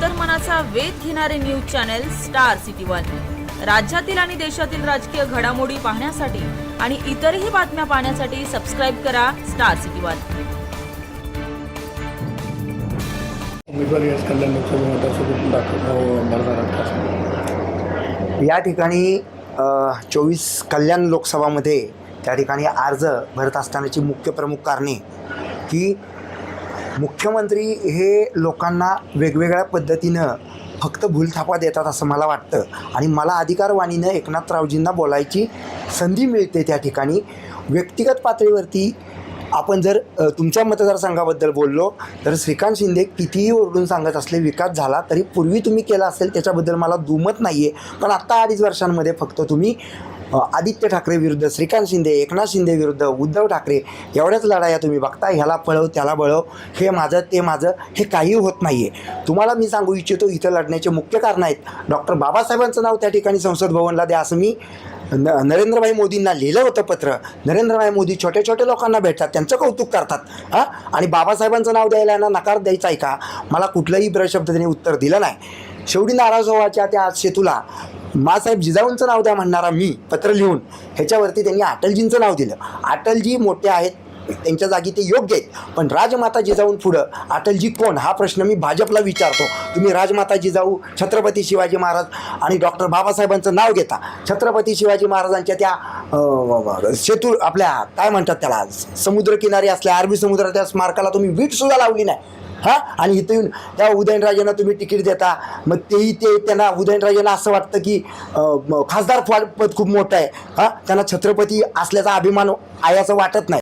अंतर्मनाचा वेध घेणारे news channel star city one. राज्यातील आणि देशातील राजकीय घडामोडी पाहण्यासाठी आणि इतरही बातम्या पाहण्यासाठी सबस्क्राइब करा स्टार सिटी वन। उमेदवारी आज कल्याण लोकसभा मतदारसंघातून या ठिकाणी 24 कल्याण लोकसभामध्ये त्या ठिकाणी अर्ज भरत असतानाची मुख्य प्रमुख कारणे की मुख्यमंत्री हे लोकांना वेगवेगळ्या पद्धतीनं फक्त भूलथापा देतात असं मला वाटतं आणि मला अधिकारवाणीनं एकनाथरावजींना बोलायची संधी मिळते। त्या ठिकाणी व्यक्तिगत पातळीवरती आपण जर तुमच्या मतदारसंघाबद्दल बोललो तर श्रीकांत शिंदे कितीही ओरडून सांगत असले विकास झाला तरी पूर्वी तुम्ही केला असेल त्याच्याबद्दल मला दुमत नाही आहे, पण आत्ता 2.5 वर्षांमध्ये फक्त तुम्ही आदित्य ठाकरे विरुद्ध श्रीकांत शिंदे, एकनाथ शिंदे विरुद्ध उद्धव ठाकरे एवढ्याच लढाया तुम्ही बघता। ह्याला पळव त्याला बळव, हे माझं ते माझं, हे काही होत नाही आहे। तुम्हाला मी सांगू इच्छितो इथं लढण्याचे मुख्य कारण आहेत डॉक्टर बाबासाहेबांचं नाव त्या ठिकाणी संसद भवनला द्या असं मी नरेंद्रभाई मोदींना लिहिलं होतं पत्र। नरेंद्रभाई मोदी छोट्या छोट्या लोकांना भेटतात, त्यांचं कौतुक करतात आणि बाबासाहेबांचं नाव द्यायला यांना नकार द्यायचा आहे का? मला कुठलंही प्रशब्द त्यांनी उत्तर दिलं नाही। शेवटी नाराज व्हायच्या त्या सेतूला मासाहेब जिजाऊंचं नाव द्या म्हणणारा मी पत्र लिहून ह्याच्यावरती त्यांनी अटलजींचं नाव दिलं। अटलजी मोठे आहेत, त्यांच्या जागी ते योग्य आहेत, पण राजमाता जिजाऊन पुढं अटलजी कोण हा प्रश्न मी भाजपला विचारतो। तुम्ही राजमाता जिजाऊ, छत्रपती शिवाजी महाराज आणि डॉक्टर बाबासाहेबांचं नाव घेता, छत्रपती शिवाजी महाराजांच्या त्या सेतू आपल्या काय म्हणतात त्याला समुद्रकिनारी असल्या अरबी समुद्राच्या स्मारकाला तुम्ही वीटसुद्धा लावली नाही आणि इथं येऊन त्या उदयनराजेंना तुम्ही तिकीट देता। मग तेही त्यांना उदयनराजेंना असं वाटतं की खासदार पद खूप मोठं आहे त्यांना छत्रपती असल्याचा अभिमान आहे असं वाटत नाही।